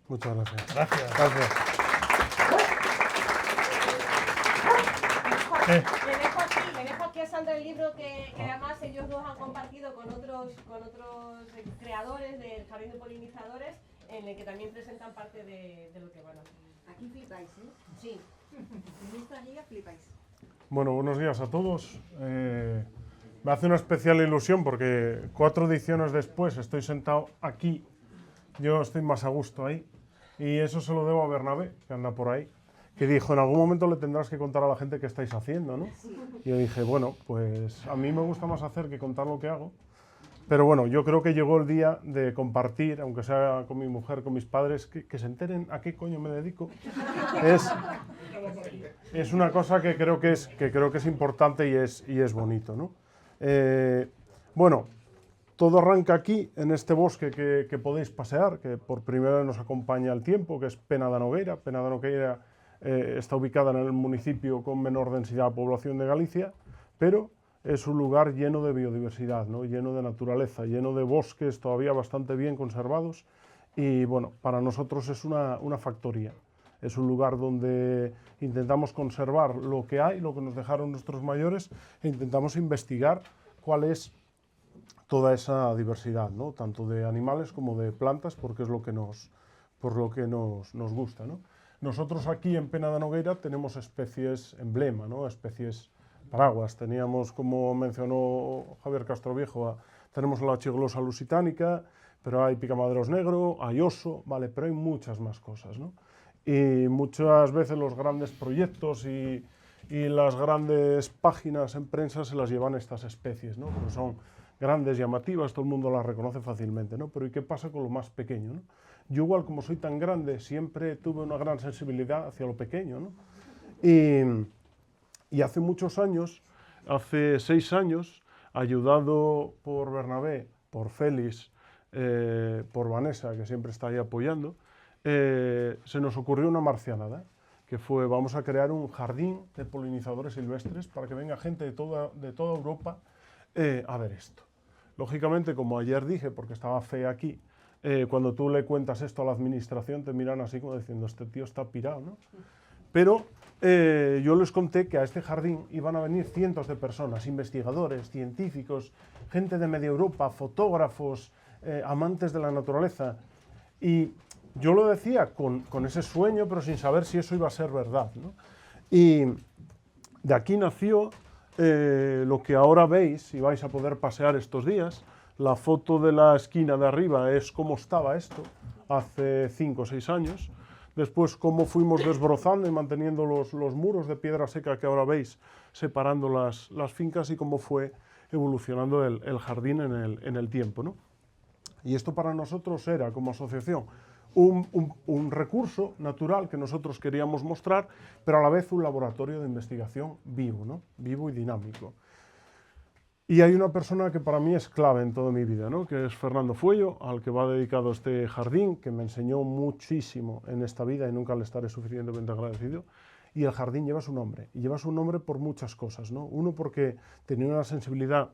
Muchas gracias. Gracias. Gracias. Le dejo aquí a Sandra el libro que además ellos dos han compartido con otros creadores del Jardín de Polinizadores, en el que también presentan parte de lo que van a hacer. Aquí flipáis, ¿eh? Sí. En esta guía flipáis. Bueno, buenos días a todos. Me hace una especial ilusión porque 4 ediciones después estoy sentado aquí. Yo estoy más a gusto ahí. Y eso se lo debo a Bernabé, que anda por ahí, que dijo, en algún momento le tendrás que contar a la gente qué estáis haciendo, ¿no? Y yo dije, bueno, pues a mí me gusta más hacer que contar lo que hago. Pero bueno, yo creo que llegó el día de compartir, aunque sea con mi mujer, con mis padres, que se enteren a qué coño me dedico. Es una cosa que creo que es importante y es bonito, ¿no? Bueno, todo arranca aquí, en este bosque que podéis pasear, que por primera vez nos acompaña el tiempo, que es Pena da Nogueira. Pena da Nogueira está ubicada en el municipio con menor densidad de población de Galicia, pero es un lugar lleno de biodiversidad, ¿no? Lleno de naturaleza, lleno de bosques todavía bastante bien conservados. Y bueno, para nosotros es una factoría. Es un lugar donde intentamos conservar lo que hay, lo que nos dejaron nuestros mayores, e intentamos investigar cuál es toda esa diversidad, ¿no? Tanto de animales como de plantas, porque es lo que nos gusta, ¿no? Nosotros aquí en Pena da Nogueira tenemos especies emblema, ¿no? Especies paraguas. Teníamos, como mencionó Javier Castroviejo, tenemos la chiglosa lusitánica, pero hay picamaderos negro, hay oso, ¿vale? Pero hay muchas más cosas, ¿no? Y muchas veces los grandes proyectos y las grandes páginas en prensa se las llevan estas especies, ¿no? Porque son grandes, llamativas, todo el mundo las reconoce fácilmente, ¿no? Pero ¿y qué pasa con lo más pequeño, ¿no? Yo igual, como soy tan grande, siempre tuve una gran sensibilidad hacia lo pequeño, ¿no? Y hace muchos años, hace 6 años, ayudado por Bernabé, por Félix, por Vanessa, que siempre está ahí apoyando, se nos ocurrió una marcianada, que fue, vamos a crear un jardín de polinizadores silvestres para que venga gente de toda Europa a ver esto. Lógicamente, como ayer dije, porque estaba Fe aquí, cuando tú le cuentas esto a la administración te miran así como diciendo, este tío está pirado, ¿no? Pero yo les conté que a este jardín iban a venir cientos de personas, investigadores, científicos, gente de media Europa, fotógrafos, amantes de la naturaleza. Y yo lo decía con ese sueño, pero sin saber si eso iba a ser verdad, ¿no? Y de aquí nació lo que ahora veis, y vais a poder pasear estos días. La foto de la esquina de arriba es cómo estaba esto hace 5 o 6 años. Después cómo fuimos desbrozando y manteniendo los muros de piedra seca que ahora veis, separando las fincas, y cómo fue evolucionando el jardín en el tiempo, ¿no? Y esto para nosotros era, como asociación, un recurso natural que nosotros queríamos mostrar, pero a la vez un laboratorio de investigación vivo, ¿no? Vivo y dinámico. Y hay una persona que para mí es clave en toda mi vida, ¿no? Que es Fernando Fuello, al que va dedicado este jardín, que me enseñó muchísimo en esta vida y nunca le estaré suficientemente agradecido. Y el jardín lleva su nombre, y lleva su nombre por muchas cosas, ¿no? Uno, porque tenía una sensibilidad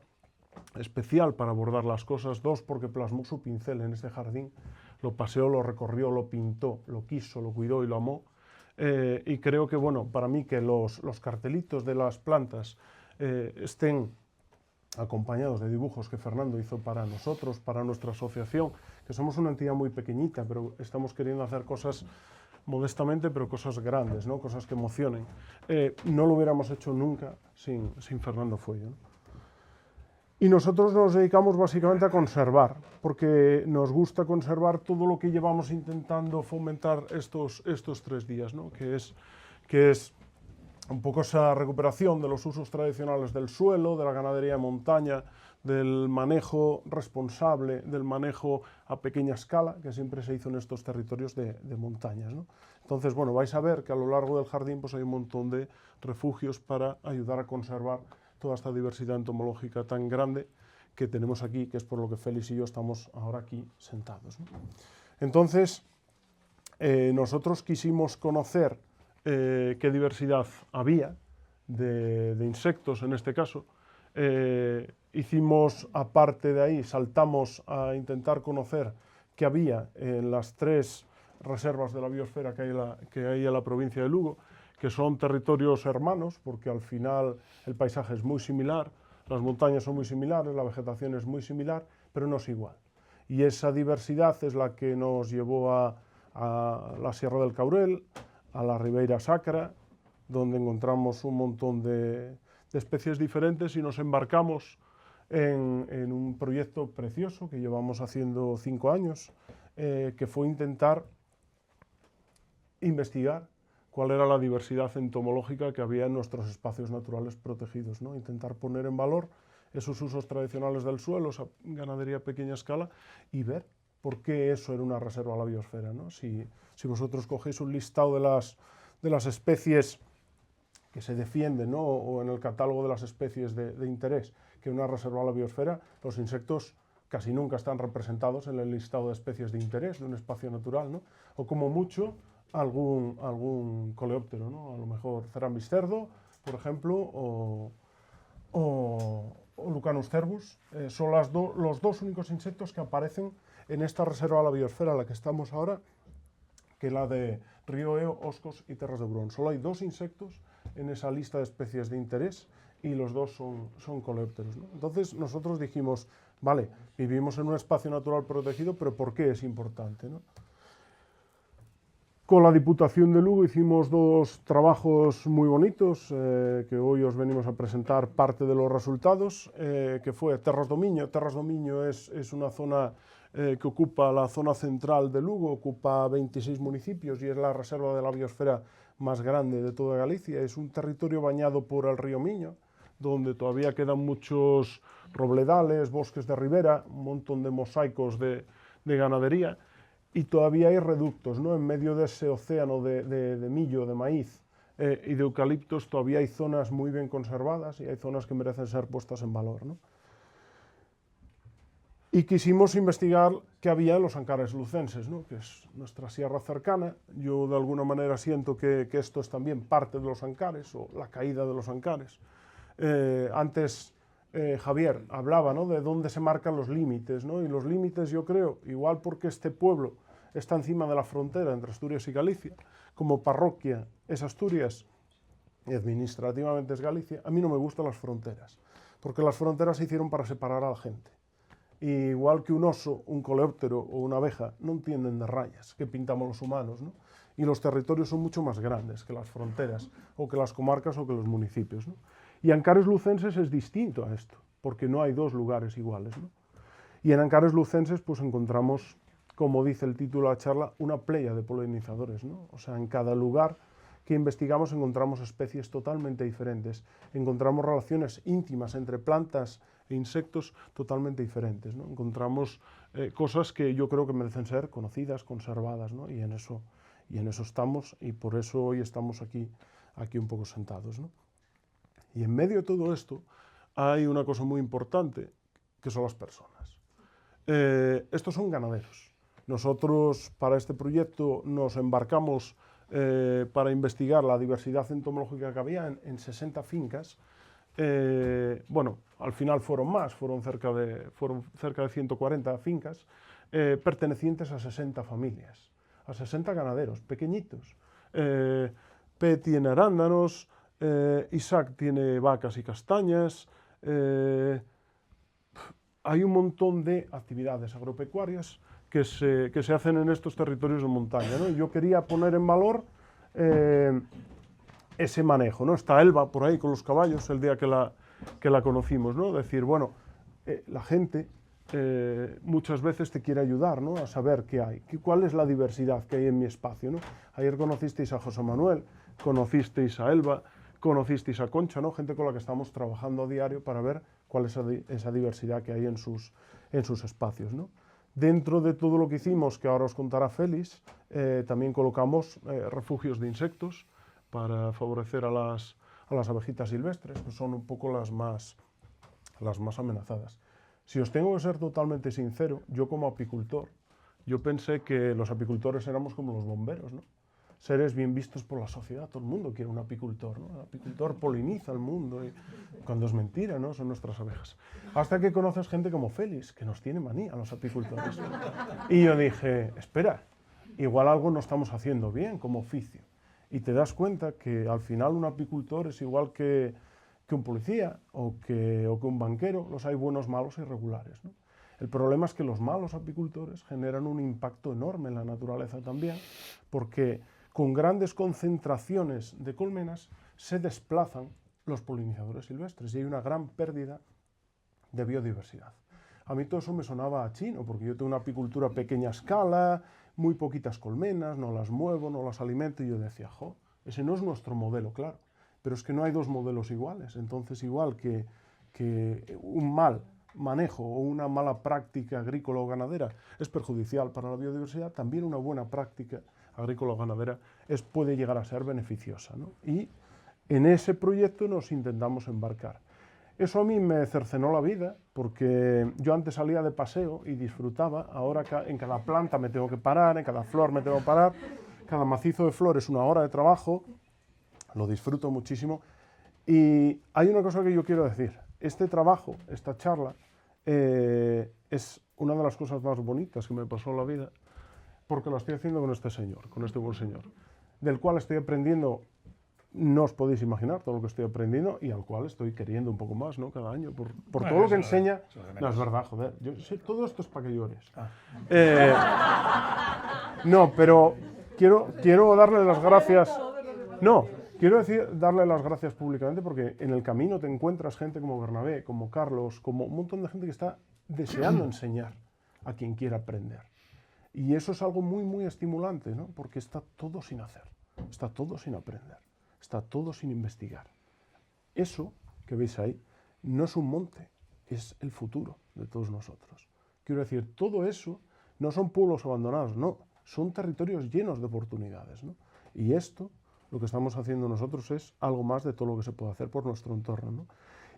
especial para abordar las cosas. 2, porque plasmó su pincel en este jardín, lo paseó, lo recorrió, lo pintó, lo quiso, lo cuidó y lo amó. Y creo que, bueno, para mí que los cartelitos de las plantas estén acompañados de dibujos que Fernando hizo para nosotros, para nuestra asociación, que somos una entidad muy pequeñita, pero estamos queriendo hacer cosas modestamente, pero cosas grandes, ¿no? Cosas que emocionen. No lo hubiéramos hecho nunca sin Fernando Fuello, ¿no? Y nosotros nos dedicamos básicamente a conservar, porque nos gusta conservar todo lo que llevamos intentando fomentar estos 3 días, ¿no? Que es un poco esa recuperación de los usos tradicionales del suelo, de la ganadería de montaña, del manejo responsable, del manejo a pequeña escala, que siempre se hizo en estos territorios de montañas, ¿no? Entonces, bueno, vais a ver que a lo largo del jardín pues hay un montón de refugios para ayudar a conservar toda esta diversidad entomológica tan grande que tenemos aquí, que es por lo que Félix y yo estamos ahora aquí sentados, ¿no? Entonces, nosotros quisimos conocer qué diversidad había de insectos en este caso. Hicimos, aparte de ahí, saltamos a intentar conocer qué había en las 3 reservas de la biosfera que hay en la provincia de Lugo, que son territorios hermanos, porque al final el paisaje es muy similar, las montañas son muy similares, la vegetación es muy similar, pero no es igual. Y esa diversidad es la que nos llevó a la Sierra del Caurel, a la Ribeira Sacra, donde encontramos un montón de especies diferentes y nos embarcamos en un proyecto precioso que llevamos haciendo 5 años, que fue intentar investigar cuál era la diversidad entomológica que había en nuestros espacios naturales protegidos, ¿no? Intentar poner en valor esos usos tradicionales del suelo, esa ganadería a pequeña escala, y ver por qué eso era una reserva a la biosfera, ¿no? Si vosotros cogéis un listado de las especies que se defienden, ¿no? O en el catálogo de las especies de interés que una reserva a la biosfera, los insectos casi nunca están representados en el listado de especies de interés de un espacio natural, ¿no? O como mucho algún coleóptero, ¿no? A lo mejor Cerambis cerdo, por ejemplo, o Lucanus cervus, son los dos únicos insectos que aparecen en esta reserva a la biosfera a la que estamos ahora, que es la de Río Eo, Oscos y Terras de Burón. Solo hay 2 insectos en esa lista de especies de interés y los 2 son coleópteros, ¿no? Entonces nosotros dijimos, vale, vivimos en un espacio natural protegido, pero ¿por qué es importante, ¿no? Con la Diputación de Lugo hicimos 2 trabajos muy bonitos, que hoy os venimos a presentar parte de los resultados, que fue Terras do Miño. Terras do Miño es una zona que ocupa la zona central de Lugo, ocupa 26 municipios y es la reserva de la biosfera más grande de toda Galicia. Es un territorio bañado por el río Miño, donde todavía quedan muchos robledales, bosques de ribera, un montón de mosaicos de ganadería, y todavía hay reductos, ¿no? En medio de ese océano de millo, de maíz y de eucaliptos, todavía hay zonas muy bien conservadas y hay zonas que merecen ser puestas en valor, ¿no? Y quisimos investigar qué había en los Ancares lucenses, ¿no? Que es nuestra sierra cercana. Yo de alguna manera siento que esto es también parte de los Ancares, o la caída de los Ancares. Antes Javier hablaba, ¿no? De dónde se marcan los límites, ¿no? Y los límites, yo creo, igual porque este pueblo está encima de la frontera entre Asturias y Galicia, como parroquia es Asturias y administrativamente es Galicia, a mí no me gustan las fronteras, porque las fronteras se hicieron para separar a la gente. Y igual que un oso, un coleóptero o una abeja no entienden de rayas que pintamos los humanos, ¿no? Y los territorios son mucho más grandes que las fronteras, o que las comarcas o que los municipios, ¿no? Y Ancares lucenses es distinto a esto, porque no hay 2 lugares iguales, ¿no? Y en Ancares lucenses pues encontramos, como dice el título de la charla, una playa de polinizadores, ¿no? O sea, en cada lugar que investigamos encontramos especies totalmente diferentes, encontramos relaciones íntimas entre plantas e insectos totalmente diferentes, ¿no? Encontramos cosas que yo creo que merecen ser conocidas, conservadas, ¿no? Y en eso estamos, y por eso hoy estamos aquí un poco sentados, ¿no? Y en medio de todo esto hay una cosa muy importante, que son las personas. Estos son ganaderos. Nosotros para este proyecto nos embarcamos para investigar la diversidad entomológica que había en 60 fincas. Bueno, al final fueron más, fueron cerca de 140 fincas, pertenecientes a 60 familias, a 60 ganaderos, pequeñitos. P tiene arándanos, Isaac tiene vacas y castañas, hay un montón de actividades agropecuarias que se hacen en estos territorios de montaña, ¿no? Y yo quería poner en valor ese manejo, ¿no? Está Elba por ahí con los caballos el día que la conocimos, ¿no? Decir, bueno, la gente muchas veces te quiere ayudar, ¿no? A saber qué hay, cuál es la diversidad que hay en mi espacio, ¿no? Ayer conocisteis a José Manuel, conocisteis a Elba, conocisteis a Concha, ¿no? Gente con la que estamos trabajando a diario para ver cuál es esa diversidad que hay en sus espacios, ¿no? Dentro de todo lo que hicimos, que ahora os contará Félix, también colocamos refugios de insectos para favorecer a las abejitas silvestres, que son un poco las más amenazadas. Si os tengo que ser totalmente sincero, yo como apicultor, yo pensé que los apicultores éramos como los bomberos, ¿no? Seres bien vistos por la sociedad, todo el mundo quiere un apicultor, ¿no? El apicultor poliniza el mundo, y cuando es mentira, ¿no? Son nuestras abejas. Hasta que conoces gente como Félix, que nos tiene manía a los apicultores. Y yo dije, espera, igual algo no estamos haciendo bien como oficio. Y te das cuenta que al final un apicultor es igual que un policía o que un banquero. Los hay buenos, malos y regulares, ¿no? El problema es que los malos apicultores generan un impacto enorme en la naturaleza también, porque con grandes concentraciones de colmenas se desplazan los polinizadores silvestres y hay una gran pérdida de biodiversidad. A mí todo eso me sonaba a chino, porque yo tengo una apicultura a pequeña escala, muy poquitas colmenas, no las muevo, no las alimento, y yo decía, jo, ese no es nuestro modelo, claro, pero es que no hay dos modelos iguales. Entonces, igual que un mal manejo o una mala práctica agrícola o ganadera es perjudicial para la biodiversidad, también una buena práctica agrícola o ganadera puede llegar a ser beneficiosa, ¿no? Y en ese proyecto nos intentamos embarcar. Eso a mí me cercenó la vida, porque yo antes salía de paseo y disfrutaba, ahora en cada planta me tengo que parar, en cada flor me tengo que parar, cada macizo de flores una hora de trabajo, lo disfruto muchísimo. Y hay una cosa que yo quiero decir, este trabajo, esta charla, es una de las cosas más bonitas que me pasó en la vida, porque lo estoy haciendo con este señor, con este buen señor, del cual estoy aprendiendo. No os podéis imaginar todo lo que estoy aprendiendo y al cual estoy queriendo un poco más, ¿no? Cada año, por bueno, todo lo que enseña. No, es verdad, joder. Todo esto es para que llores. No, pero quiero darle las gracias. No, quiero darle las gracias públicamente, porque en el camino te encuentras gente como Bernabé, como Carlos, como un montón de gente que está deseando enseñar a quien quiera aprender. Y eso es algo muy, muy estimulante, ¿no? Porque está todo sin hacer, está todo sin aprender. Está todo sin investigar. Eso que veis ahí no es un monte, es el futuro de todos nosotros. Quiero decir, todo eso no son pueblos abandonados, no, son territorios llenos de oportunidades, ¿no? Y esto, lo que estamos haciendo nosotros, es algo más de todo lo que se puede hacer por nuestro entorno, ¿no?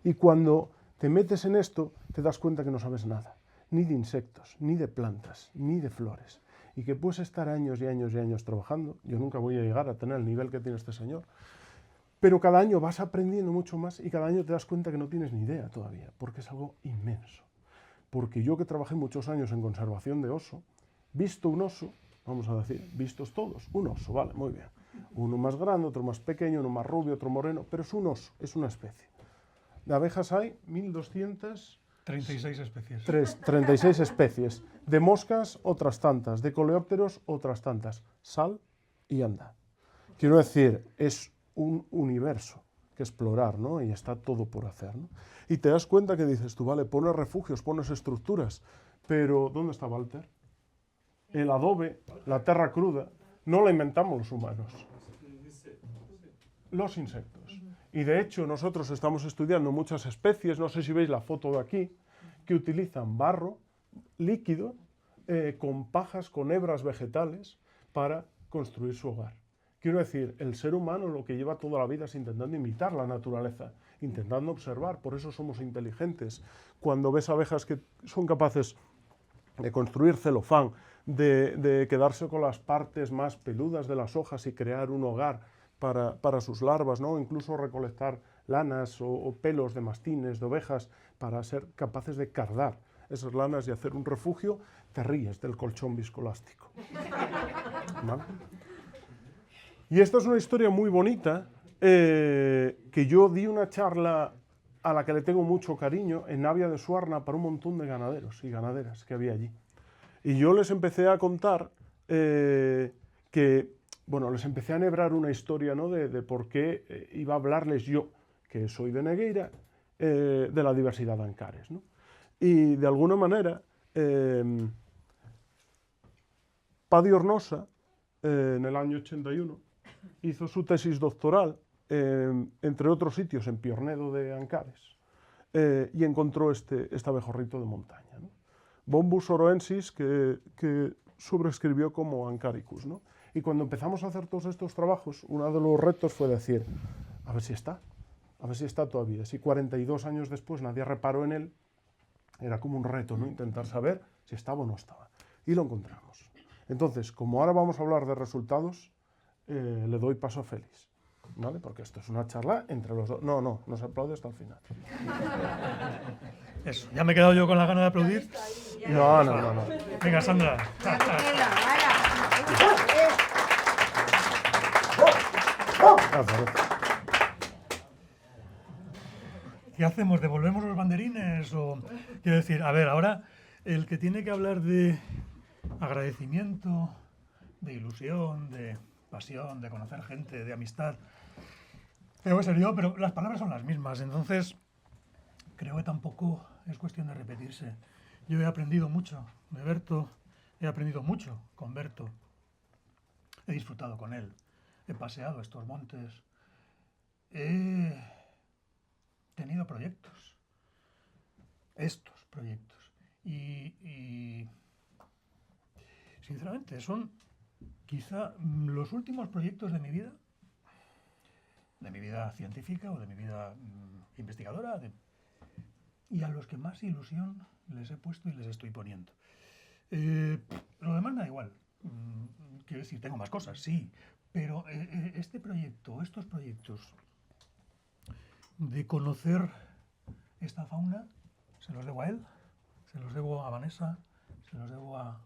Y cuando te metes en esto, te das cuenta que no sabes nada, ni de insectos, ni de plantas, ni de flores. Y que puedes estar años y años y años trabajando. Yo nunca voy a llegar a tener el nivel que tiene este señor. Pero cada año vas aprendiendo mucho más y cada año te das cuenta que no tienes ni idea todavía, porque es algo inmenso. Porque yo, que trabajé muchos años en conservación de oso, visto un oso, vamos a decir, vistos todos, un oso, vale, muy bien. Uno más grande, otro más pequeño, uno más rubio, otro moreno, pero es un oso, es una especie. De abejas hay 1.200... 36 especies. 36 especies. De moscas, otras tantas. De coleópteros, otras tantas. Sal y anda. Quiero decir, es un universo que explorar, ¿no? Y está todo por hacer, ¿no? Y te das cuenta que dices tú, vale, pones refugios, pones estructuras, pero ¿dónde está Walter? El adobe, la tierra cruda, no la inventamos los humanos. Los insectos. Y de hecho nosotros estamos estudiando muchas especies, no sé si veis la foto de aquí, que utilizan barro líquido con pajas, con hebras vegetales para construir su hogar. Quiero decir, el ser humano lo que lleva toda la vida es intentando imitar la naturaleza, intentando observar, por eso somos inteligentes. Cuando ves abejas que son capaces de construir celofán, de quedarse con las partes más peludas de las hojas y crear un hogar para sus larvas, ¿no? Incluso recolectar lanas o pelos de mastines, de ovejas, para ser capaces de cardar esas lanas y hacer un refugio, te ríes del colchón viscoelástico. ¿Vale? Y esta es una historia muy bonita, que yo di una charla a la que le tengo mucho cariño en Navia de Suarna para un montón de ganaderos y ganaderas que había allí. Y yo les empecé a contar les empecé a enhebrar una historia, ¿no? de por qué iba a hablarles yo, que soy de Negueira, de la diversidad de Ancares, ¿no? Y de alguna manera, Padi Ornosa, en el año 81, hizo su tesis doctoral, entre otros sitios, en Piornedo de Ancares, y encontró este abejorrito de montaña, ¿no? Bombus oroensis, que sobreescribió como Ancaricus, ¿no? Y cuando empezamos a hacer todos estos trabajos, uno de los retos fue decir, a ver si está todavía. Si 42 años después nadie reparó en él, era como un reto, ¿no? Intentar saber si estaba o no estaba. Y lo encontramos. Entonces, como ahora vamos a hablar de resultados, le doy paso a Félix, ¿vale? Porque esto es una charla entre los dos. No se aplaude hasta el final. Eso, ya me he quedado yo con la gana de aplaudir. No. Venga, Sandra. Venga, vaya. Gracias. ¿Qué hacemos? ¿Devolvemos los banderines? O quiero decir, a ver, ahora el que tiene que hablar de agradecimiento, de ilusión, de pasión, de conocer gente, de amistad, tengo que ser yo, pero las palabras son las mismas, entonces creo que tampoco es cuestión de repetirse. Yo he aprendido mucho de Berto, he aprendido mucho con Berto, he disfrutado con él, he paseado estos montes, he tenido proyectos, estos proyectos, y sinceramente son quizá los últimos proyectos de mi vida científica o de mi vida investigadora, y a los que más ilusión les he puesto y les estoy poniendo. Lo demás me da igual. Quiero decir, tengo más cosas, sí, pero este proyecto, estos proyectos de conocer esta fauna, se los debo a él, se los debo a Vanessa, se los debo a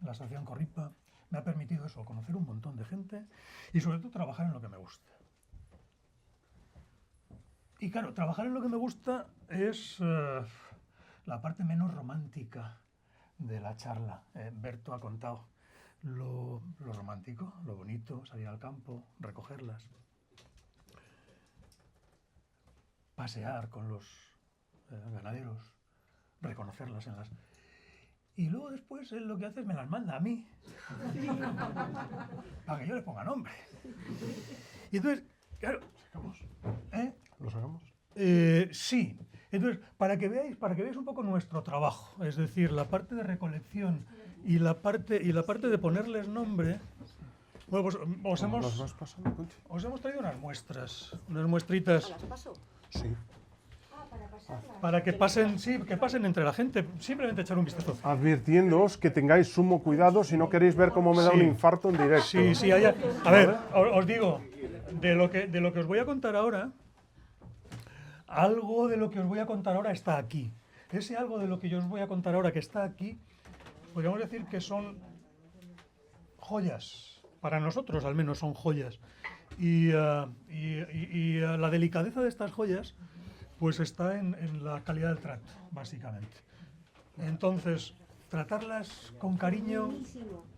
la Asociación Corripa. Me ha permitido eso, conocer un montón de gente y sobre todo trabajar en lo que me gusta. Y claro, trabajar en lo que me gusta es la parte menos romántica de la charla. Berto ha contado lo romántico, lo bonito, salir al campo, recogerlas, pasear con los ganaderos, reconocerlas en las... Y luego después él lo que hace es me las manda a mí, para que yo le ponga nombre. Y entonces, claro... ¿Sacamos? ¿Eh? ¿Lo sacamos? Sí. Entonces, para que veáis un poco nuestro trabajo, es decir, la parte de recolección y la parte de ponerles nombre, bueno, pues ¿Las vas pasando, Conchi? os hemos traído unas muestritas ¿Las paso? Sí. Ah, para pasarlas. para que pasen, sí, que pasen entre la gente, simplemente echar un vistazo. Advirtiéndoos que tengáis sumo cuidado si no queréis ver cómo me da Sí. un infarto en directo. Sí, a ver, os digo, de lo que os voy a contar ahora, algo de lo que os voy a contar ahora está aquí. Ese algo de lo que yo os voy a contar ahora que está aquí, podríamos decir que son joyas. Para nosotros, al menos, son joyas. Y la delicadeza de estas joyas, pues está en la calidad del trato, básicamente. Entonces, tratarlas con cariño,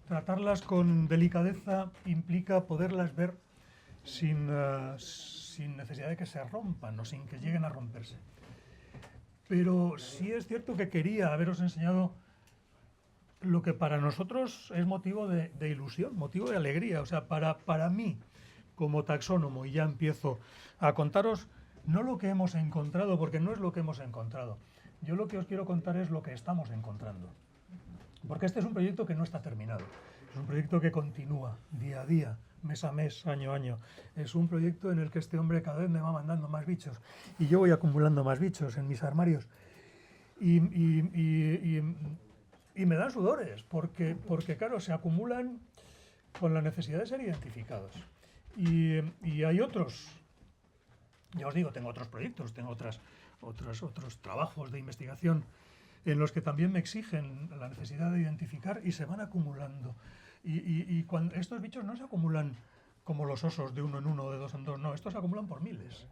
tratarlas con delicadeza, implica poderlas ver sin necesidad de que se rompan o sin que lleguen a romperse. Pero sí es cierto que quería haberos enseñado lo que para nosotros es motivo de ilusión, motivo de alegría. O sea, para mí, como taxónomo, y ya empiezo a contaros no lo que hemos encontrado, porque no es lo que hemos encontrado. Yo lo que os quiero contar es lo que estamos encontrando. Porque este es un proyecto que no está terminado. Es un proyecto que continúa día a día, mes a mes, año a año. Es un proyecto en el que este hombre cada vez me va mandando más bichos y yo voy acumulando más bichos en mis armarios. Y me dan sudores, porque claro, se acumulan con la necesidad de ser identificados. Y hay otros, ya os digo, tengo otros proyectos, tengo otros trabajos de investigación en los que también me exigen la necesidad de identificar y se van acumulando. Y cuando estos bichos no se acumulan como los osos de uno en uno, de dos en dos, no, estos se acumulan por miles.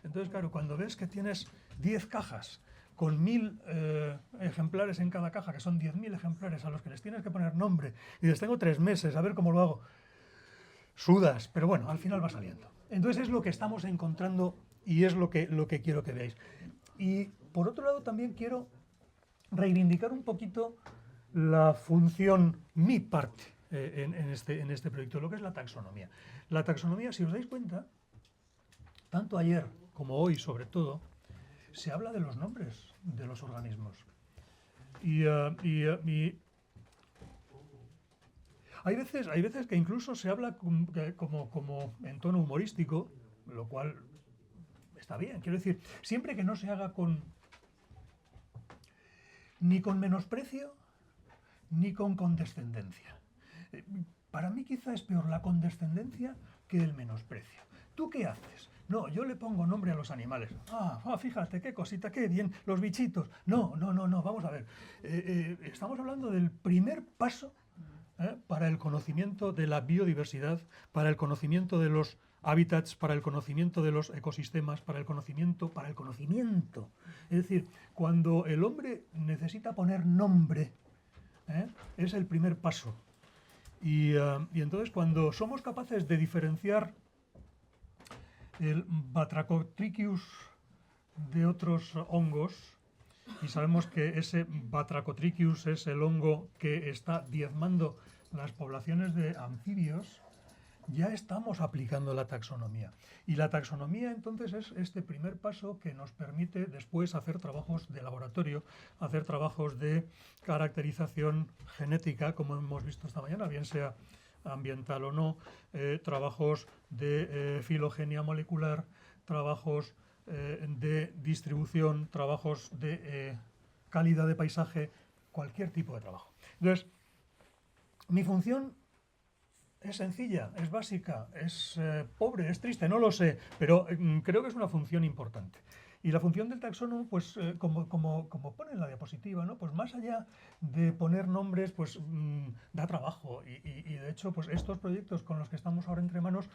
Entonces, claro, cuando ves que tienes 10 cajas con 1000 ejemplares en cada caja, que son 10.000 ejemplares a los que les tienes que poner nombre, y les tengo 3 meses, a ver cómo lo hago, sudas, pero bueno, al final va saliendo. Entonces es lo que estamos encontrando y es lo que quiero que veáis. Y por otro lado también quiero reivindicar un poquito la función, mi parte, en este proyecto, lo que es la taxonomía. La taxonomía, si os dais cuenta, tanto ayer como hoy, sobre todo, se habla de los nombres de los organismos. Y hay veces que incluso se habla como en tono humorístico, lo cual está bien. Quiero decir, siempre que no se haga ni con menosprecio ni con condescendencia. Para mí quizá es peor la condescendencia que el menosprecio. ¿Tú qué haces? No, yo le pongo nombre a los animales. Fíjate, qué cosita, qué bien, los bichitos. No, vamos a ver. Estamos hablando del primer paso para el conocimiento de la biodiversidad, para el conocimiento de los hábitats, para el conocimiento de los ecosistemas, para el conocimiento. Es decir, cuando el hombre necesita poner nombre, es el primer paso. Y entonces cuando somos capaces de diferenciar el Batrachotrichus de otros hongos, y sabemos que ese Batrachotrichus es el hongo que está diezmando las poblaciones de anfibios, ya estamos aplicando la taxonomía. Y la taxonomía entonces es este primer paso que nos permite después hacer trabajos de laboratorio, hacer trabajos de caracterización genética, como hemos visto esta mañana, bien sea ambiental o no, trabajos de filogenia molecular, trabajos de distribución, trabajos de calidad de paisaje, cualquier tipo de trabajo. Entonces, mi función es sencilla, es básica, es pobre, es triste, no lo sé, pero creo que es una función importante. Y la función del taxónomo, pues como pone en la diapositiva, ¿no? Pues más allá de poner nombres, pues da trabajo. Y de hecho, pues estos proyectos con los que estamos ahora entre manos,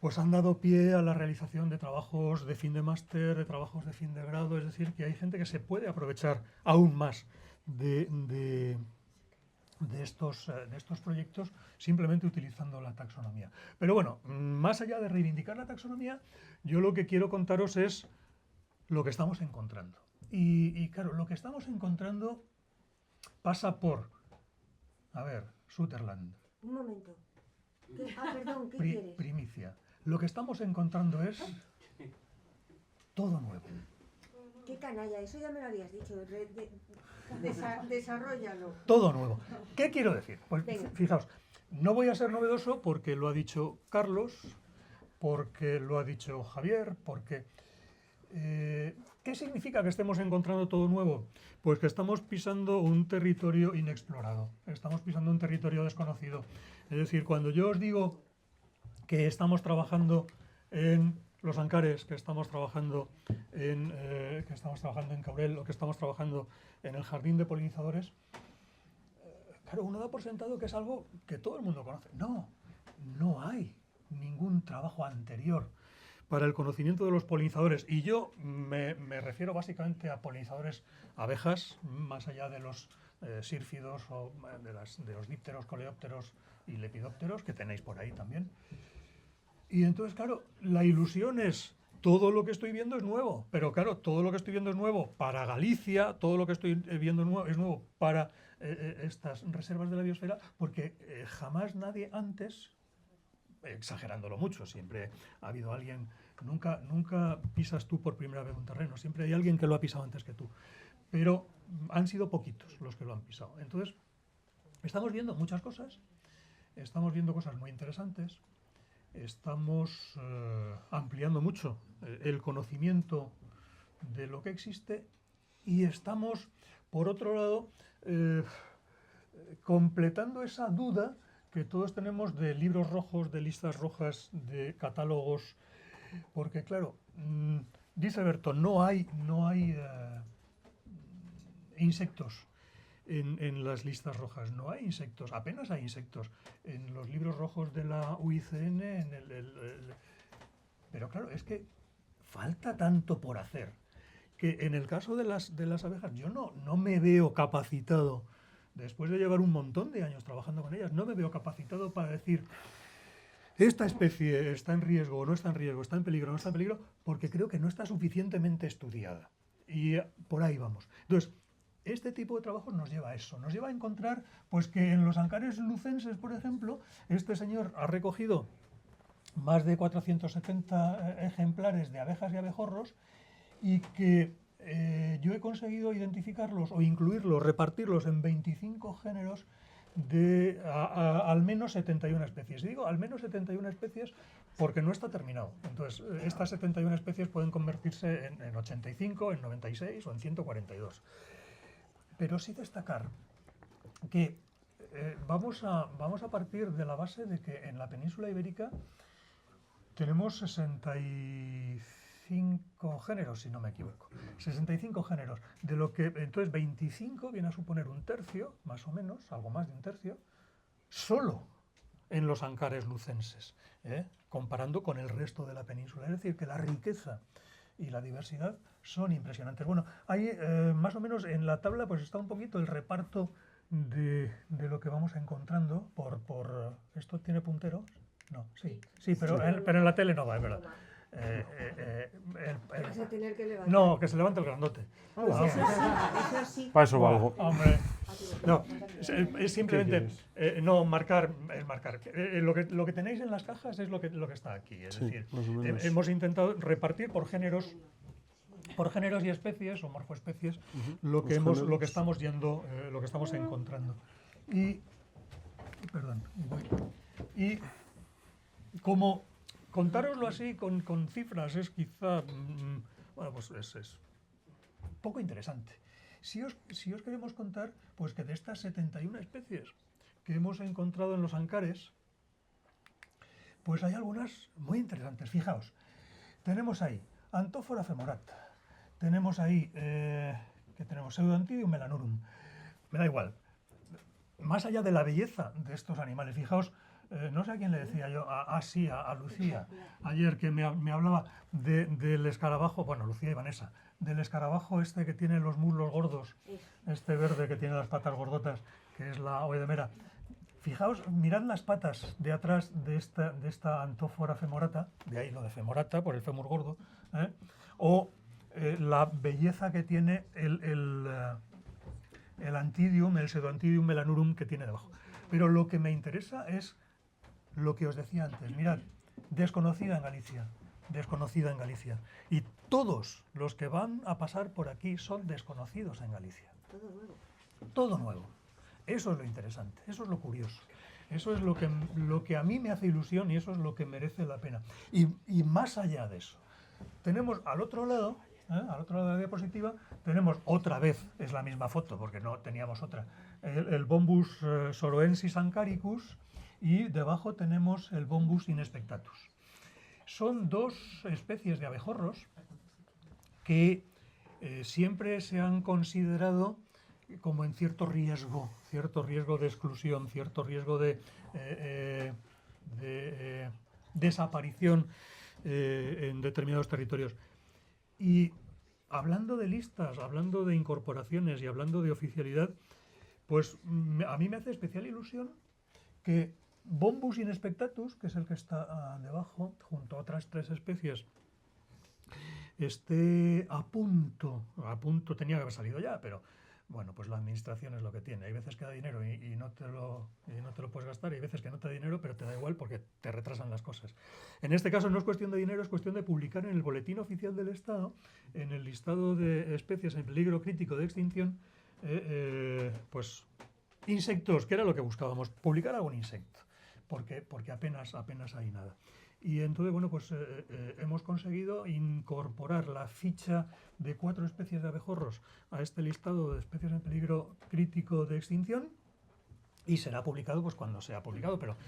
pues han dado pie a la realización de trabajos de fin de máster, de trabajos de fin de grado, es decir, que hay gente que se puede aprovechar aún más de estos proyectos simplemente utilizando la taxonomía. Pero bueno, más allá de reivindicar la taxonomía, yo lo que quiero contaros es lo que estamos encontrando. Y claro, lo que estamos encontrando pasa por, a ver, Sutherland. Un momento. Perdón, ¿qué quieres? Primicia. Lo que estamos encontrando es todo nuevo. Qué canalla, eso ya me lo habías dicho. Desarróllalo. Todo nuevo. ¿Qué quiero decir? Pues Venga. fijaos, no voy a ser novedoso porque lo ha dicho Carlos, porque lo ha dicho Javier, porque... ¿qué significa que estemos encontrando todo nuevo? Pues que estamos pisando un territorio inexplorado, estamos pisando un territorio desconocido. Es decir, cuando yo os digo que estamos trabajando en Los Ancares, que estamos trabajando en Caurel, o que estamos trabajando en el Jardín de Polinizadores, claro, uno da por sentado que es algo que todo el mundo conoce. No, no hay ningún trabajo anterior para el conocimiento de los polinizadores. Y yo me refiero básicamente a polinizadores abejas, más allá de los sírfidos o de los dípteros, coleópteros y lepidópteros, que tenéis por ahí también. Y entonces, claro, la ilusión es, todo lo que estoy viendo es nuevo, pero claro, todo lo que estoy viendo es nuevo para Galicia, todo lo que estoy viendo es nuevo para estas reservas de la biosfera, porque jamás nadie antes, exagerándolo mucho, siempre ha habido alguien, nunca pisas tú por primera vez un terreno, siempre hay alguien que lo ha pisado antes que tú, pero han sido poquitos los que lo han pisado. Entonces, estamos viendo muchas cosas, estamos viendo cosas muy interesantes, estamos ampliando mucho el conocimiento de lo que existe y estamos, por otro lado, completando esa duda que todos tenemos de libros rojos, de listas rojas, de catálogos, porque claro, dice Berton, no hay insectos en las listas rojas, no hay insectos, apenas hay insectos. En los libros rojos de la UICN, pero claro, es que falta tanto por hacer, que en el caso de las abejas yo no me veo capacitado, después de llevar un montón de años trabajando con ellas, no me veo capacitado para decir esta especie está en riesgo o no está en riesgo, está en peligro o no está en peligro, porque creo que no está suficientemente estudiada. Y por ahí vamos. Entonces, este tipo de trabajos nos lleva a eso, nos lleva a encontrar pues que en los Ancares lucenses, por ejemplo, este señor ha recogido más de 470 ejemplares de abejas y abejorros y que yo he conseguido identificarlos o incluirlos, repartirlos en 25 géneros de al menos 71 especies. Y digo al menos 71 especies porque no está terminado. Entonces, estas 71 especies pueden convertirse en 85, en 96 o en 142. Pero sí destacar que vamos a partir de la base de que en la península ibérica tenemos 65 géneros, si no me equivoco. 65 géneros, de lo que entonces 25 viene a suponer un tercio, más o menos, algo más de un tercio, solo en los Ancares lucenses, comparando con el resto de la península. Es decir, que la riqueza y la diversidad son impresionantes. Bueno, ahí más o menos en la tabla pues está un poquito el reparto de lo que vamos encontrando ¿Esto tiene punteros? No, sí, pero en la tele no va, es verdad. Vas a tener que levantar. No, que se levante el grandote. Pues eso sí. Para eso valgo. Hombre, no, es simplemente ¿Qué no marcar. Lo que tenéis en las cajas es lo que está aquí. Es Sí, decir, más o menos. hemos intentado repartir por géneros y especies o morfoespecies lo que estamos encontrando. Y como contároslo así con cifras es quizá bueno, pues es poco interesante. Si os queremos contar pues que de estas 71 especies que hemos encontrado en los Ancares, pues hay algunas muy interesantes. Fijaos, tenemos ahí Antophora femorata, tenemos ahí que tenemos Pseudoantidium melanurum. Me da igual. Más allá de la belleza de estos animales, fijaos, no sé a quién le decía yo, a Lucía, ayer que me hablaba del escarabajo, bueno, Lucía y Vanessa, del escarabajo este que tiene los muslos gordos, este verde que tiene las patas gordotas, que es la oedemera. Fijaos, mirad las patas de atrás de esta Antophora femorata, de ahí lo de femorata, por el fémur gordo, o la belleza que tiene el antidium, el pseudoantidium melanurum que tiene debajo. Pero lo que me interesa es lo que os decía antes. Mirad, desconocida en Galicia. Y todos los que van a pasar por aquí son desconocidos en Galicia. Todo nuevo. Todo nuevo. Eso es lo interesante, eso es lo curioso. Eso es lo que a mí me hace ilusión y eso es lo que merece la pena. Y más allá de eso, tenemos al otro lado de la diapositiva, tenemos otra vez, es la misma foto porque no teníamos otra, el Bombus soroensis ancaricus y debajo tenemos el Bombus inspectatus. Son dos especies de abejorros que siempre se han considerado como en cierto riesgo de exclusión, cierto riesgo de desaparición en determinados territorios. Y hablando de listas, hablando de incorporaciones y hablando de oficialidad, pues a mí me hace especial ilusión que Bombus inspectatus, que es el que está debajo, junto a otras 3 especies, esté a punto, tenía que haber salido ya, pero bueno, pues la administración es lo que tiene. Hay veces que da dinero y no te lo puedes gastar, y hay veces que no te da dinero, pero te da igual porque te retrasan las cosas. En este caso no es cuestión de dinero, es cuestión de publicar en el Boletín Oficial del Estado, en el listado de especies en peligro crítico de extinción, pues insectos, que era lo que buscábamos, publicar algún insecto, porque apenas hay nada. Y entonces, bueno, pues hemos conseguido incorporar la ficha de 4 especies de abejorros a este listado de especies en peligro crítico de extinción y será publicado pues cuando sea publicado, pero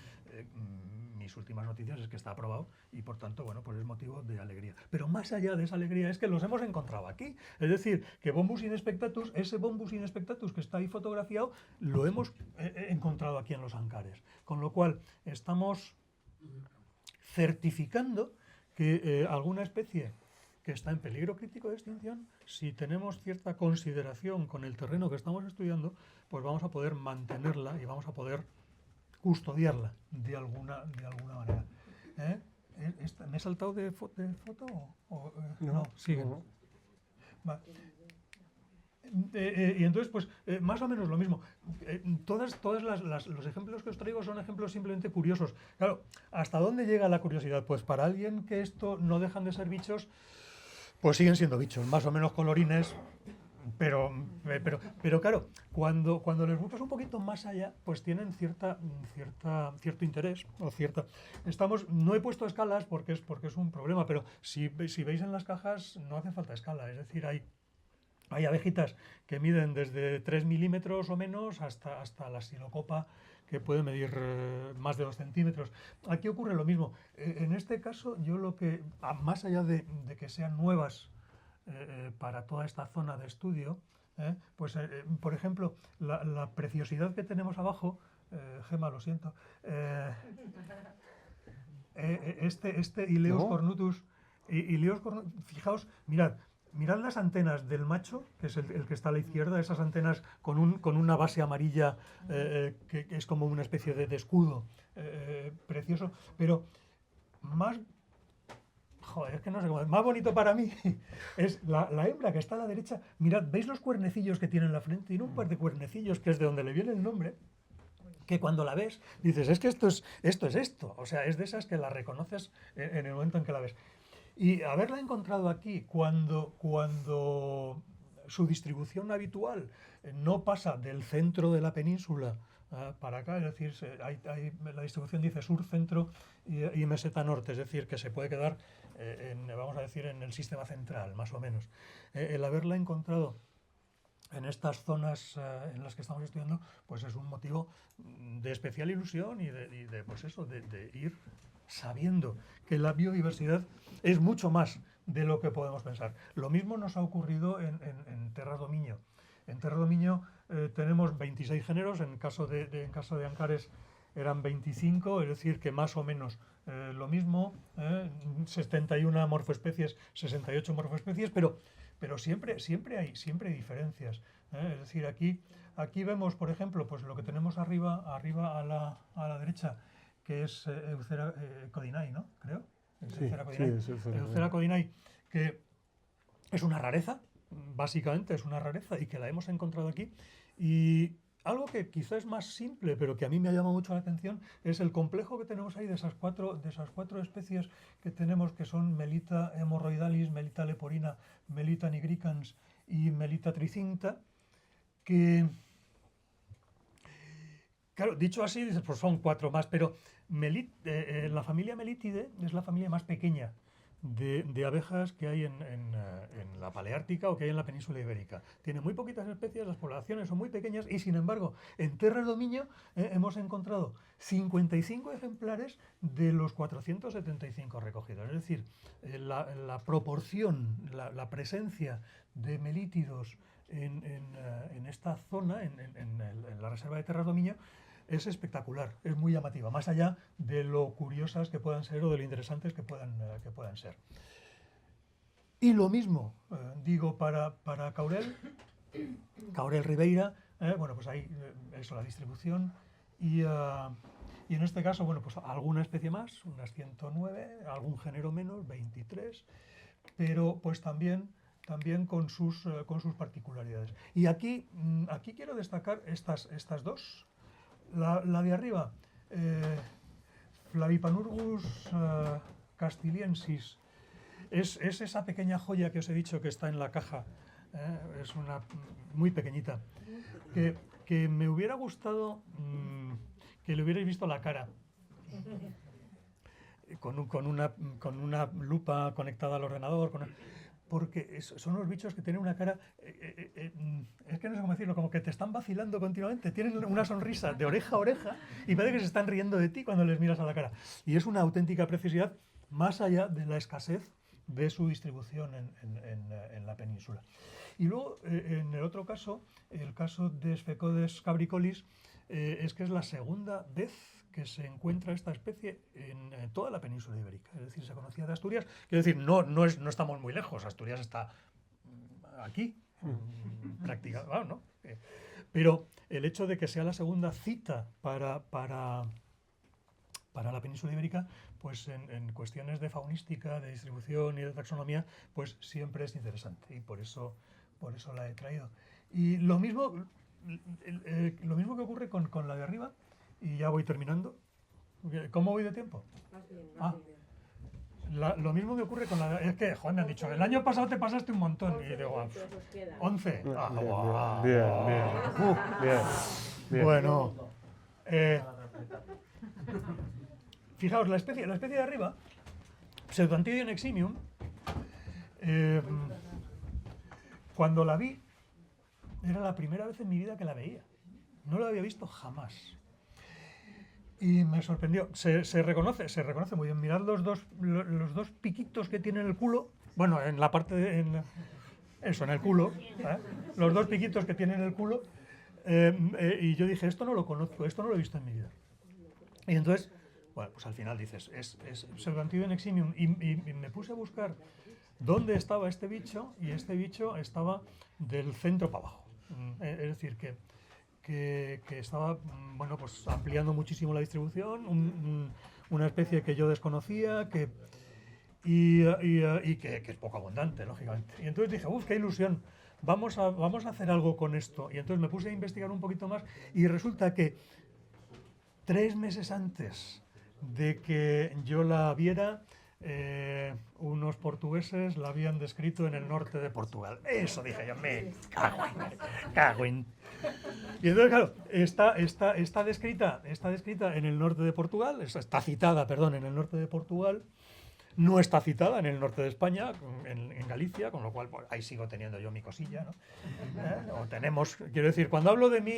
mis últimas noticias es que está aprobado y por tanto, bueno, pues es motivo de alegría. Pero más allá de esa alegría es que los hemos encontrado aquí. Es decir, que Bombus inspectatus, ese Bombus inspectatus que está ahí fotografiado, lo hemos encontrado aquí en los Ancares. Con lo cual, estamos certificando que alguna especie que está en peligro crítico de extinción, si tenemos cierta consideración con el terreno que estamos estudiando, pues vamos a poder mantenerla y vamos a poder custodiarla de alguna manera. ¿Me he saltado de foto? No, siguen. No. Va. Y entonces, pues, más o menos lo mismo. Todos los ejemplos que os traigo son ejemplos simplemente curiosos. Claro, ¿hasta dónde llega la curiosidad? Pues para alguien que esto no dejan de ser bichos, pues siguen siendo bichos, más o menos colorines, pero claro, cuando les buscas un poquito más allá, pues tienen cierto interés o cierta. No he puesto escalas porque es un problema, pero si veis en las cajas no hace falta escala, es decir, hay abejitas que miden desde 3 milímetros o menos hasta la Psilocopa, que puede medir más de 2 centímetros. Aquí ocurre lo mismo. En este caso, yo más allá de que sean nuevas para toda esta zona de estudio, pues, por ejemplo, la preciosidad que tenemos abajo, Gema, lo siento. Este Ileus ¿No? cornutus, fijaos, mirad las antenas del macho, que es el que está a la izquierda, esas antenas con una base amarilla que es como una especie de escudo precioso, pero más... Joder, es que no sé cómo... Más bonito para mí es la hembra que está a la derecha. Mirad, ¿veis los cuernecillos que tiene en la frente? Tiene un par de cuernecillos que es de donde le viene el nombre, que cuando la ves dices, es que esto es esto. O sea, es de esas que la reconoces en el momento en que la ves. Y haberla encontrado aquí cuando su distribución habitual no pasa del centro de la península para acá, es decir, la distribución dice sur, centro y meseta norte, es decir, que se puede quedar, vamos a decir, en el sistema central, más o menos. El haberla encontrado en estas zonas en las que estamos estudiando, pues es un motivo de especial ilusión y de ir sabiendo que la biodiversidad es mucho más de lo que podemos pensar. Lo mismo nos ha ocurrido en Terras do Miño. En Terras do Miño tenemos 26 géneros, en caso de Ancares eran 25, es decir, que más o menos lo mismo, 71 morfoespecies, 68 morfoespecies, pero siempre hay diferencias. Es decir, aquí vemos, por ejemplo, pues lo que tenemos arriba a la derecha, que es Eucera codinae, ¿no? Creo. Sí, es Eucera codinae, que es una rareza, básicamente es una rareza, y que la hemos encontrado aquí. Y algo que quizá es más simple, pero que a mí me ha llamado mucho la atención, es el complejo que tenemos ahí de esas cuatro especies que tenemos, que son Melita hemorrhoidalis, Melita leporina, Melita nigricans y Melita tricinta, que... Claro, dicho así, dices, pues son 4 más, pero la familia Melitidae es la familia más pequeña de abejas que hay en la Paleártica o que hay en la península ibérica. Tiene muy poquitas especies, las poblaciones son muy pequeñas y, sin embargo, en Terras do Miño hemos encontrado 55 ejemplares de los 475 recogidos. Es decir, la proporción, la presencia de melítidos en esta zona, en la reserva de Terras do Miño, es espectacular, es muy llamativa, más allá de lo curiosas que puedan ser o de lo interesantes que puedan ser. Y lo mismo digo para Caurel Ribeira, bueno, pues ahí eso, la distribución y en este caso, bueno, pues alguna especie más, unas 109, algún género menos, 23, pero pues también con sus particularidades. Y aquí quiero destacar estas dos. La de arriba, Flavipanurgus castiliensis, es esa pequeña joya que os he dicho que está en la caja, es una muy pequeñita, que me hubiera gustado que le hubierais visto la cara, con una lupa conectada al ordenador, porque son los bichos que tienen una cara, es que no sé cómo decirlo, como que te están vacilando continuamente, tienen una sonrisa de oreja a oreja y parece que se están riendo de ti cuando les miras a la cara. Y es una auténtica preciosidad, más allá de la escasez de su distribución en la península. Y luego, en el otro caso, el caso de Sphecodes cabricolis, es que es la segunda vez que se encuentra esta especie en toda la península ibérica. Es decir, se conocía de Asturias. Quiero decir, no estamos muy lejos. Asturias está aquí, prácticamente, ¿no? Pero el hecho de que sea la segunda cita para la península ibérica, pues en cuestiones de faunística, de distribución y de taxonomía, pues siempre es interesante. Y por eso la he traído. Y lo mismo que ocurre con la de arriba, y ya voy terminando. ¿Cómo voy de tiempo? Lo mismo que ocurre con la de... Es que, joder, me han dicho, el año pasado te pasaste un montón. Y digo, 11. Bien. Bueno. Fijaos, la especie de arriba, Pseudoantidion eximium, cuando la vi, era la primera vez en mi vida que la veía. No la había visto jamás. Y me sorprendió. Se reconoce muy bien. Mirad los dos piquitos que tiene en el culo. Bueno, en la parte en el culo. Los dos piquitos que tiene en el culo. Y yo dije, esto no lo conozco, esto no lo he visto en mi vida. Y entonces, bueno, pues al final dices, es Pseudoantidium eximium. Y me puse a buscar dónde estaba este bicho, y este bicho estaba del centro para abajo. Es decir, que estaba, bueno, pues ampliando muchísimo la distribución, una especie que yo desconocía, y que es poco abundante, lógicamente. Y entonces dije, qué ilusión, vamos a hacer algo con esto. Y entonces me puse a investigar un poquito más, y resulta que 3 meses antes de que yo la viera, unos portugueses la habían descrito en el norte de Portugal. Eso dije yo, me cago en... Y entonces, claro, está descrita en el norte de Portugal, está citada, perdón, en el norte de Portugal. No está citada en el norte de España, en Galicia, con lo cual pues, ahí sigo teniendo yo mi cosilla, ¿no? O tenemos, quiero decir, cuando hablo de mí,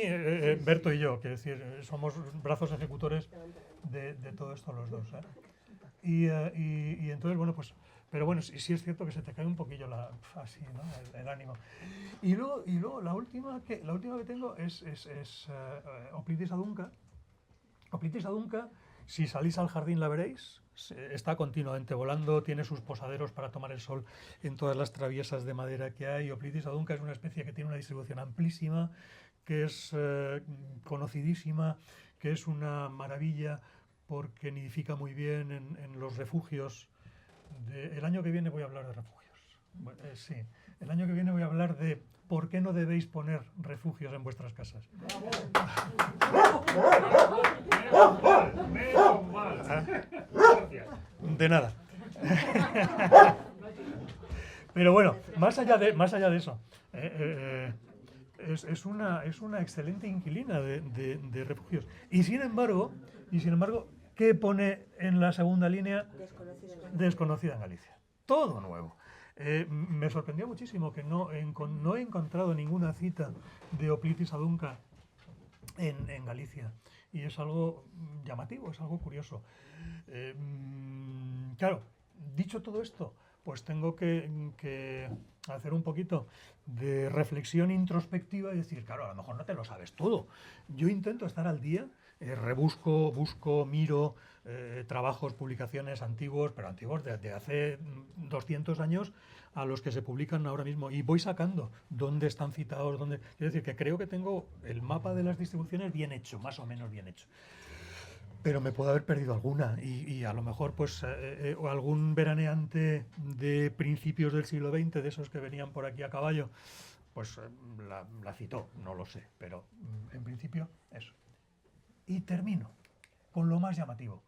Berto y yo, quiero decir, somos brazos ejecutores de todo esto los dos. Y entonces, bueno, pues, pero bueno, sí es cierto que se te cae un poquillo así, ¿no? el ánimo. Y luego la última que tengo es Oplytis adunca. Oplytis adunca, si salís al jardín la veréis. Está continuamente volando, tiene sus posaderos para tomar el sol en todas las traviesas de madera que hay. Oplytis adunca es una especie que tiene una distribución amplísima, que es conocidísima, que es una maravilla porque nidifica muy bien en los refugios. El año que viene voy a hablar de refugios. Bueno, sí, el año que viene voy a hablar de por qué no debéis poner refugios en vuestras casas. De nada. Pero bueno, más allá de eso, es una excelente inquilina de refugios. Y sin embargo, ¿qué pone en la segunda línea? Desconocida en Galicia. Todo nuevo. Me sorprendió muchísimo que no he encontrado ninguna cita de Oplytis adunca en Galicia. Y es algo llamativo, es algo curioso. Claro, dicho todo esto, pues tengo que hacer un poquito de reflexión introspectiva y decir, claro, a lo mejor no te lo sabes todo. Yo intento estar al día, busco, miro trabajos, publicaciones antiguos, pero antiguos de hace 200 años a los que se publican ahora mismo, y voy sacando dónde están citados, dónde... Es decir, que creo que tengo el mapa de las distribuciones bien hecho, más o menos bien hecho. Pero me puedo haber perdido alguna, y a lo mejor pues algún veraneante de principios del siglo XX, de esos que venían por aquí a caballo, pues la citó, no lo sé, pero en principio eso. Y termino con lo más llamativo.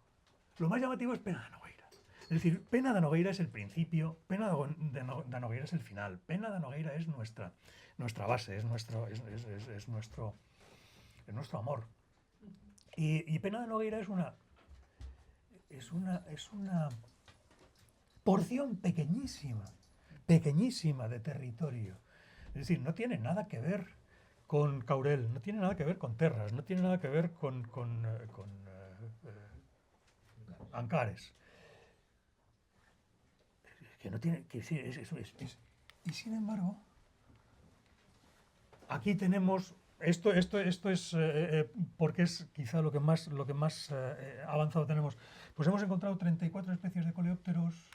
Lo más llamativo es Pena da Nogueira. Es decir, Pena da Nogueira es el principio, Pena da Nogueira es el final, Pena da Nogueira es nuestra base, es nuestro amor. Y Pena da Nogueira es una porción pequeñísima de territorio. Es decir, no tiene nada que ver con Caurel, no tiene nada que ver con Terras, no tiene nada que ver con Ancares. Que no tiene, que sí, y sin embargo, aquí tenemos, esto es porque es quizá lo que más avanzado tenemos. Pues hemos encontrado 34 especies de coleópteros,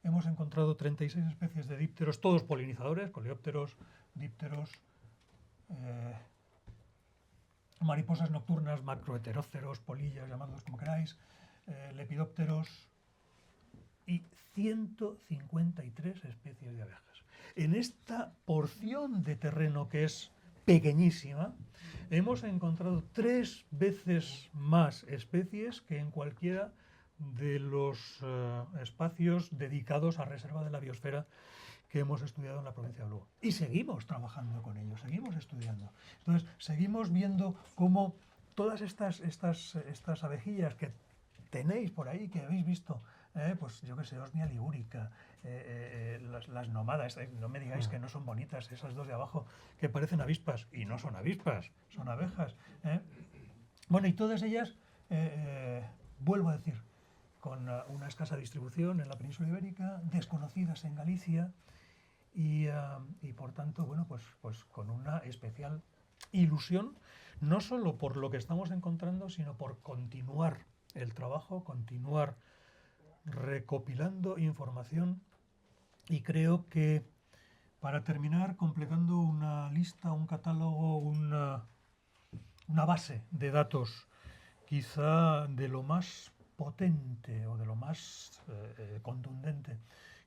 hemos encontrado 36 especies de dípteros, todos polinizadores, coleópteros, dípteros, mariposas nocturnas, macroheterópteros, polillas, llamadlos como queráis, lepidópteros y 153 especies de abejas. En esta porción de terreno que es pequeñísima, hemos encontrado 3 veces más especies que en cualquiera de los espacios dedicados a reserva de la biosfera que hemos estudiado en la provincia de Lugo. Y seguimos trabajando con ellos, seguimos estudiando. Entonces, seguimos viendo cómo todas estas abejillas que tenéis por ahí, que habéis visto, pues yo qué sé, Osmia ligurica, las nómadas, no me digáis que no son bonitas, esas dos de abajo que parecen avispas, y no son avispas, son abejas. Bueno, y todas ellas, vuelvo a decir, con una escasa distribución en la península ibérica, desconocidas en Galicia, y por tanto, bueno, pues con una especial ilusión, no solo por lo que estamos encontrando, sino por continuar el trabajo, continuar recopilando información, y creo que para terminar, completando una lista, un catálogo, una base de datos quizá de lo más potente o de lo más contundente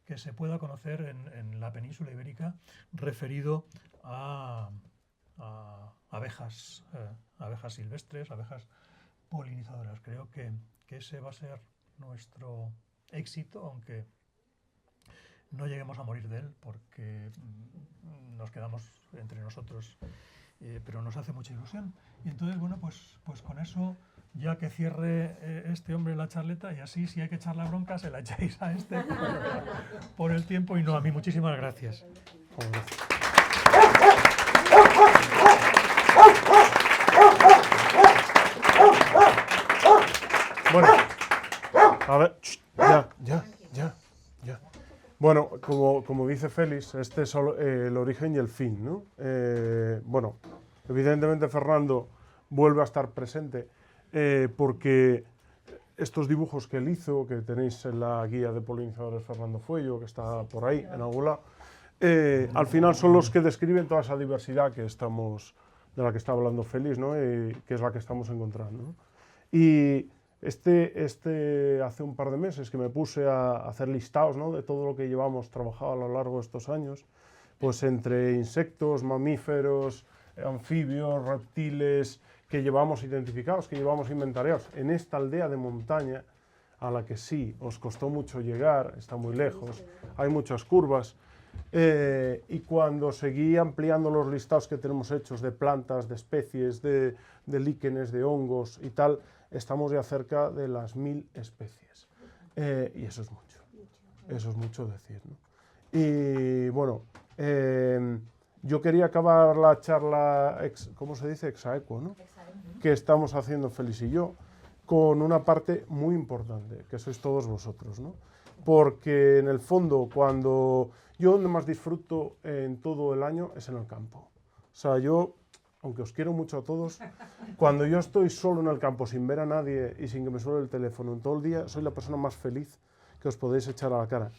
que se pueda conocer en la península ibérica, referido a abejas silvestres, abejas polinizadoras. Creo que ese va a ser nuestro éxito, aunque no lleguemos a morir de él, porque nos quedamos entre nosotros, pero nos hace mucha ilusión. Y entonces, bueno, pues con eso, ya que cierre este hombre la charleta, y así, si hay que echar la bronca, se la echáis a este por el tiempo, y no a mí. Muchísimas gracias. Bueno, a ver, ya. Bueno, como dice Félix, este es el origen y el fin, ¿no? Bueno, evidentemente Fernando vuelve a estar presente porque estos dibujos que él hizo, que tenéis en la guía de polinizadores Fernando Fuello, que está por ahí, en algún lado, al final son los que describen toda esa diversidad de la que está hablando Félix, ¿no? Que es la que estamos encontrando, ¿no? Y hace un par de meses que me puse a hacer listados, ¿no? De todo lo que llevamos trabajado a lo largo de estos años, pues entre insectos, mamíferos, anfibios, reptiles, que llevamos identificados, que llevamos inventariados en esta aldea de montaña, a la que sí os costó mucho llegar, está muy lejos, hay muchas curvas, y cuando seguí ampliando los listados que tenemos hechos de plantas, de especies, de líquenes, de hongos y tal, estamos ya cerca de las 1000 especies. Y eso es mucho decir, ¿no? Y bueno, yo quería acabar la charla, ¿cómo se dice? Exaequo, ¿no? Que estamos haciendo Félix y yo, con una parte muy importante, que sois todos vosotros, ¿no? Porque en el fondo, yo donde más disfruto en todo el año es en el campo. O sea, yo, aunque os quiero mucho a todos, cuando yo estoy solo en el campo sin ver a nadie y sin que me suene el teléfono en todo el día, soy la persona más feliz que os podéis echar a la cara.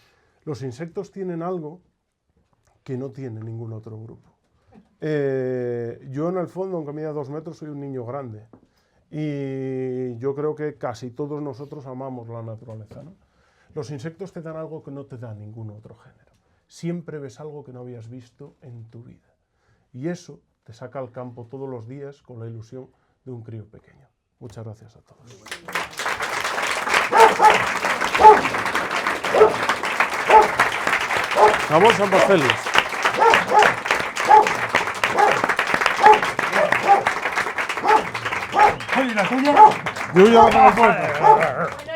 Los insectos tienen algo que no tiene ningún otro grupo. Yo en el fondo, aunque mida 2 metros, soy un niño grande. Y yo creo que casi todos nosotros amamos la naturaleza, ¿no? Los insectos te dan algo que no te da ningún otro género. Siempre ves algo que no habías visto en tu vida. Y eso te saca al campo todos los días con la ilusión de un crío pequeño. Muchas gracias a todos. Vamos, San Félix. Oye, la tuya. Yo ya no me puedo.